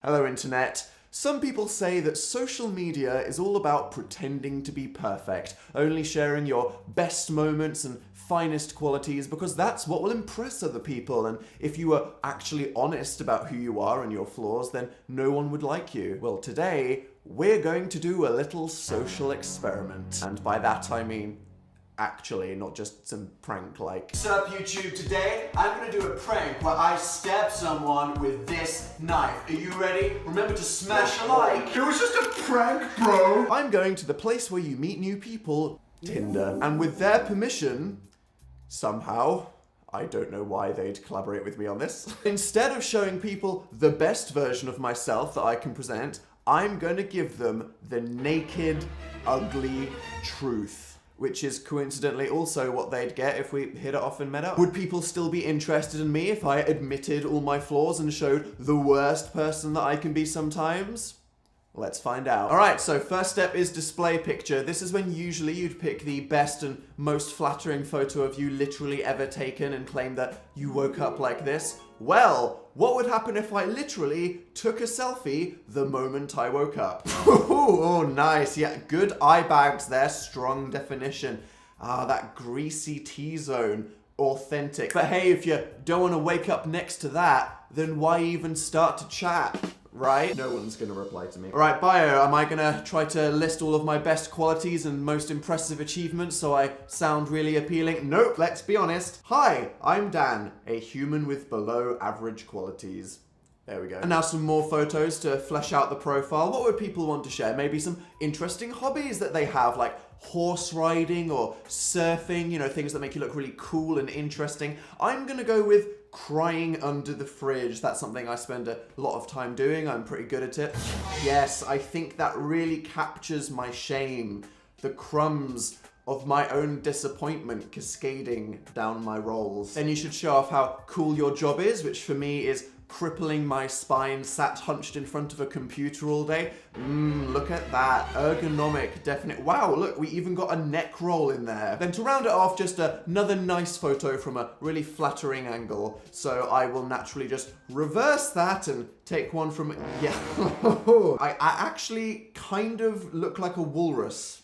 Hello, Internet. Some people say that social media is all about pretending to be perfect, only sharing your best moments and finest qualities because that's what will impress other people, and if you were actually honest about who you are and your flaws, then no one would like you. Well, today, we're going to do a little social experiment, and by that I mean actually, not just some prank like. What's up, YouTube? Today, I'm gonna do a prank where I stab someone with this knife. Are you ready? Remember to smash a like. It was just a prank, bro. I'm going to the place where you meet new people, Tinder, and with their permission, somehow, I don't know why they'd collaborate with me on this. Instead of showing people the best version of myself that I can present, I'm going to give them the naked, ugly truth. Which is coincidentally also what they'd get if we hit it off and met up. Would people still be interested in me if I admitted all my flaws and showed the worst person that I can be sometimes? Let's find out. Alright, so first step is display picture. This is when usually you'd pick the best and most flattering photo of you literally ever taken and claim that you woke up like this. Well, what would happen if I literally took a selfie the moment I woke up? Oh, nice. Yeah, good eye bags there. Strong definition. Ah, that greasy T-zone. Authentic. But hey, if you don't want to wake up next to that, then why even start to chat? Right? No one's gonna reply to me. Alright, bio. Am I gonna try to list all of my best qualities and most impressive achievements so I sound really appealing? Nope, let's be honest. Hi, I'm Dan, a human with below average qualities. There we go. And now some more photos to flesh out the profile. What would people want to share? Maybe some interesting hobbies that they have, like horse riding or surfing, you know, things that make you look really cool and interesting. I'm gonna go with crying under the fridge. That's something I spend a lot of time doing. I'm pretty good at it. Yes, I think that really captures my shame. The crumbs of my own disappointment cascading down my rolls. Then you should show off how cool your job is, which for me is crippling my spine, sat hunched in front of a computer all day. Look at that. Ergonomic, definite. Wow, look, we even got a neck roll in there. Then to round it off, just another nice photo from a really flattering angle. So I will naturally just reverse that and take one from, yeah. I actually kind of look like a walrus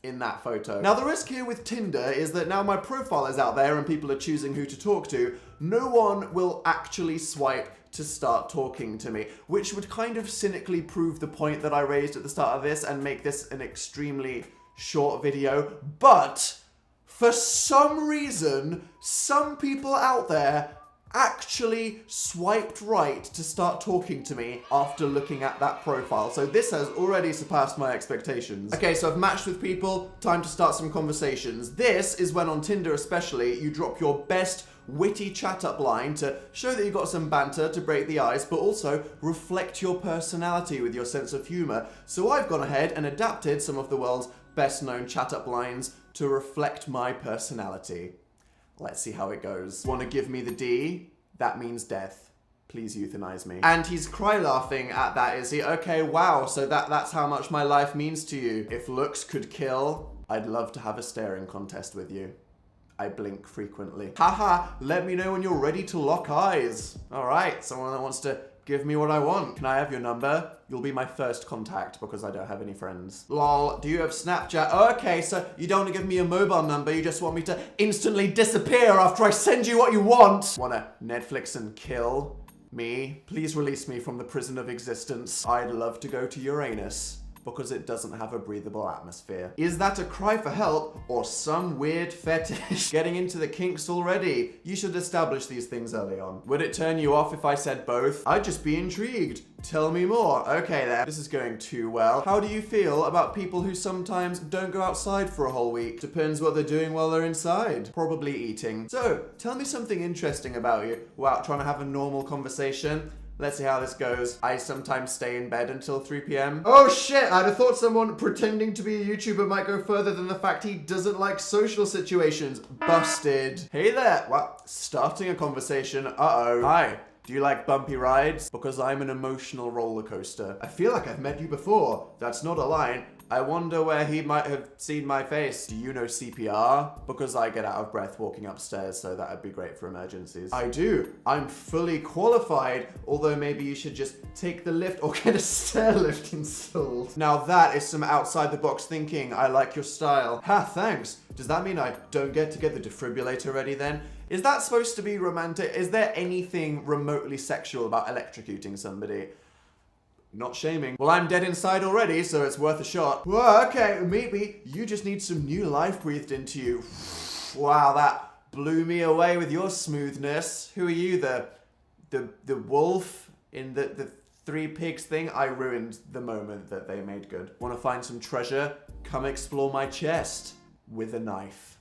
in that photo. Now the risk here with Tinder is that now my profile is out there and people are choosing who to talk to, no one will actually swipe to start talking to me, which would kind of cynically prove the point that I raised at the start of this and make this an extremely short video. But for some reason, some people out there actually swiped right to start talking to me after looking at that profile. So this has already surpassed my expectations. Okay, so I've matched with people, time to start some conversations. This is when on Tinder especially, you drop your best witty chat-up line to show that you've got some banter to break the ice, but also reflect your personality with your sense of humor. So I've gone ahead and adapted some of the world's best-known chat-up lines to reflect my personality. Let's see how it goes. Want to give me the D? That means death. Please euthanize me. And he's cry laughing at that, is he? Okay, wow, so that's how much my life means to you. If looks could kill, I'd love to have a staring contest with you. I blink frequently. Haha, let me know when you're ready to lock eyes. All right, someone that wants to give me what I want. Can I have your number? You'll be my first contact because I don't have any friends. Lol, do you have Snapchat? Okay, so you don't want to give me a mobile number, you just want me to instantly disappear after I send you what you want. Wanna Netflix and kill me? Please release me from the prison of existence. I'd love to go to Uranus because it doesn't have a breathable atmosphere. Is that a cry for help or some weird fetish? Getting into the kinks already. You should establish these things early on. Would it turn you off if I said both? I'd just be intrigued. Tell me more. Okay then, this is going too well. How do you feel about people who sometimes don't go outside for a whole week? Depends what they're doing while they're inside. Probably eating. So, tell me something interesting about you. Wow, trying to have a normal conversation. Let's see how this goes. I sometimes stay in bed until 3 p.m. Oh shit, I'd have thought someone pretending to be a YouTuber might go further than the fact he doesn't like social situations. Busted. Hey there. Well, starting a conversation. Uh-oh. Hi. Do you like bumpy rides? Because I'm an emotional roller coaster. I feel like I've met you before. That's not a line. I wonder where he might have seen my face. Do you know CPR? Because I get out of breath walking upstairs, so that'd be great for emergencies. I do. I'm fully qualified, although maybe you should just take the lift or get a stair lift installed. Now that is some outside the box thinking. I like your style. Ha, thanks. Does that mean I don't get to get the defibrillator ready then? Is that supposed to be romantic? Is there anything remotely sexual about electrocuting somebody? Not shaming. Well, I'm dead inside already, so it's worth a shot. Whoa, okay, maybe you just need some new life breathed into you. Wow, that blew me away with your smoothness. Who are you, the wolf in the Three Pigs thing? I ruined the moment that they made good. Want to find some treasure? Come explore my chest with a knife.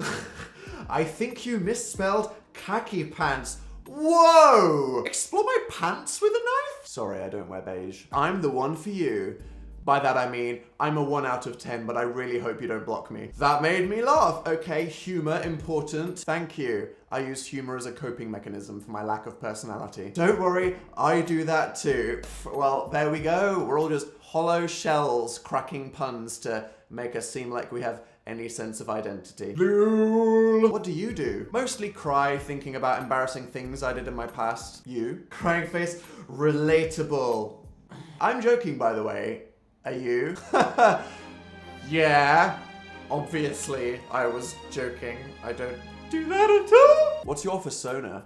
I think you misspelled khaki pants. Whoa! Explore my pants with a knife? Sorry, I don't wear beige. I'm the one for you. By that I mean, I'm a 1 out of 10, but I really hope you don't block me. That made me laugh. Okay, humor, important. Thank you. I use humor as a coping mechanism for my lack of personality. Don't worry, I do that too. Well, there we go. We're all just hollow shells cracking puns to make us seem like we have any sense of identity. Lol. What do you do? Mostly cry thinking about embarrassing things I did in my past. You? Crying face? Relatable. I'm joking, by the way. Are you? Yeah. Obviously, I was joking. I don't do that at all. What's your persona?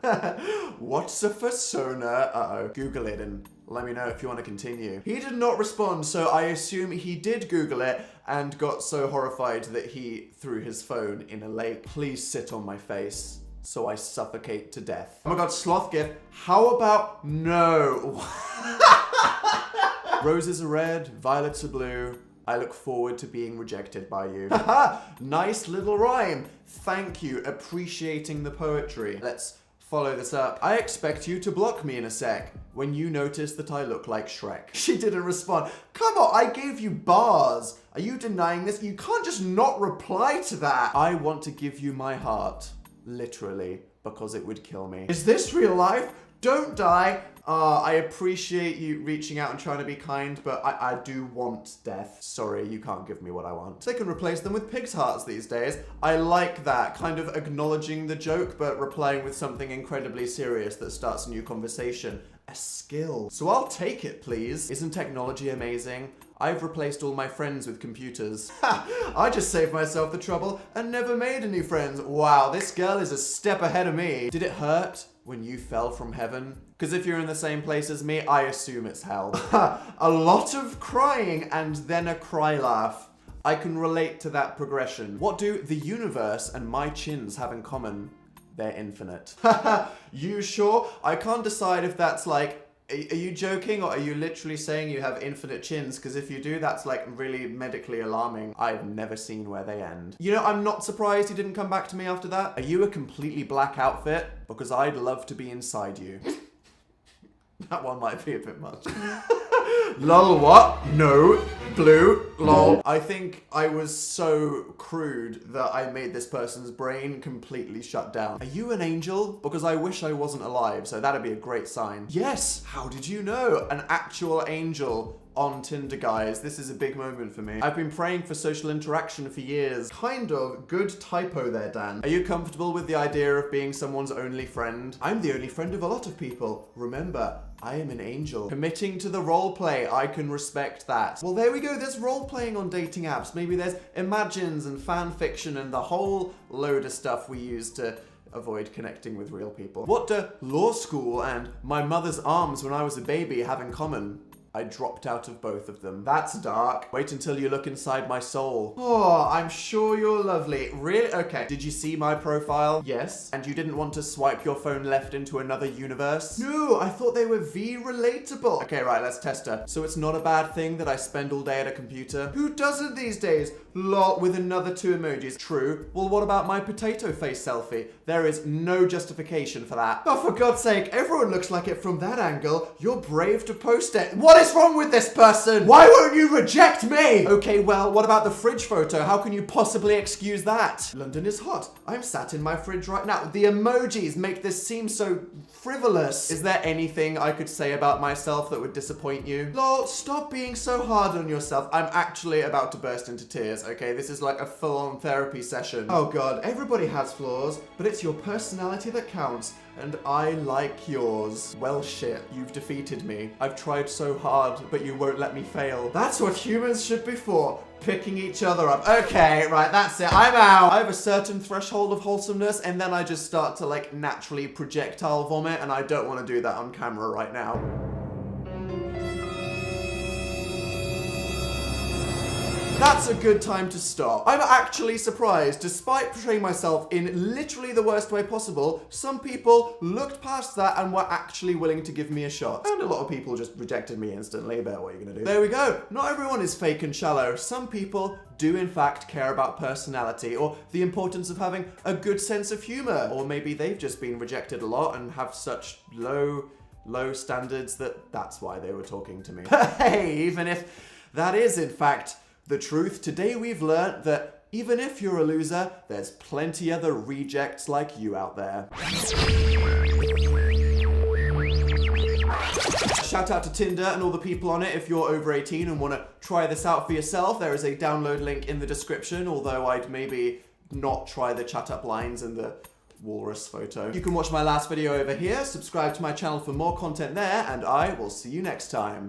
What's a persona? Uh-oh. Google it and let me know if you want to continue. He did not respond, so I assume he did Google it and got so horrified that he threw his phone in a lake. Please sit on my face so I suffocate to death. Oh my god, sloth gift. How about no? Roses are red, violets are blue. I look forward to being rejected by you. Haha, nice little rhyme. Thank you, appreciating the poetry. Let's follow this up. I expect you to block me in a sec when you notice that I look like Shrek. She didn't respond. Come on, I gave you bars. Are you denying this? You can't just not reply to that. I want to give you my heart, literally, because it would kill me. Is this real life? Don't die. I appreciate you reaching out and trying to be kind, but I do want death. Sorry, you can't give me what I want. They can replace them with pig's hearts these days. I like that, kind of acknowledging the joke, but replying with something incredibly serious that starts a new conversation. A skill. So I'll take it, please. Isn't technology amazing? I've replaced all my friends with computers. Ha! I just saved myself the trouble and never made any friends. Wow, this girl is a step ahead of me. Did it hurt when you fell from heaven? Because if you're in the same place as me, I assume it's hell. A lot of crying and then a cry laugh. I can relate to that progression. What do the universe and my chins have in common? They're infinite. You sure? I can't decide if that's like, are you joking or are you literally saying you have infinite chins? Because if you do, that's like really medically alarming. I've never seen where they end. You know, I'm not surprised you didn't come back to me after that. Are you a completely black outfit? Because I'd love to be inside you. That one might be a bit much. Lol, what? No. Blue. Lol. I think I was so crude that I made this person's brain completely shut down. Are you an angel? Because I wish I wasn't alive, so that'd be a great sign. Yes. How did you know? An actual angel on Tinder, guys. This is a big moment for me. I've been praying for social interaction for years. Kind of. Good typo there, Dan. Are you comfortable with the idea of being someone's only friend? I'm the only friend of a lot of people. Remember, I am an angel. Committing to the role play, I can respect that. Well, there we go. There's role playing on dating apps. Maybe there's imagines and fan fiction and the whole load of stuff we use to avoid connecting with real people. What do law school and my mother's arms when I was a baby have in common? I dropped out of both of them. That's dark. Wait until you look inside my soul. Oh, I'm sure you're lovely. Really? Okay. Did you see my profile? Yes. And you didn't want to swipe your phone left into another universe? No, I thought they were V-relatable. Okay, right, let's test her. So it's not a bad thing that I spend all day at a computer? Who doesn't these days? Lol, with another 2 emojis. True. Well, what about my potato face selfie? There is no justification for that. Oh, for God's sake, everyone looks like it from that angle. You're brave to post it. What is is wrong with this person? Why won't you reject me? Okay, well, what about the fridge photo? How can you possibly excuse that? London is hot. I'm sat in my fridge right now. The emojis make this seem so frivolous. Is there anything I could say about myself that would disappoint you? Lol, stop being so hard on yourself. I'm actually about to burst into tears, okay? This is like a full-on therapy session. Oh god, everybody has flaws, but it's your personality that counts, and I like yours. Well shit, you've defeated me. I've tried so hard, but you won't let me fail. That's what humans should be for. Picking each other up. Okay, right, that's it. I'm out. I have a certain threshold of wholesomeness, and then I just start to like naturally projectile vomit, and I don't want to do that on camera right now. That's a good time to stop. I'm actually surprised. Despite portraying myself in literally the worst way possible, some people looked past that and were actually willing to give me a shot. And a lot of people just rejected me instantly, but what are you gonna do? There we go. Not everyone is fake and shallow. Some people do in fact care about personality or the importance of having a good sense of humor. Or maybe they've just been rejected a lot and have such low standards that's why they were talking to me. But hey, even if that is in fact the truth, today we've learnt that even if you're a loser, there's plenty other rejects like you out there. Shout out to Tinder and all the people on it. If you're over 18 and want to try this out for yourself, there is a download link in the description, although I'd maybe not try the chat up lines and the walrus photo. You can watch my last video over here, subscribe to my channel for more content there, and I will see you next time.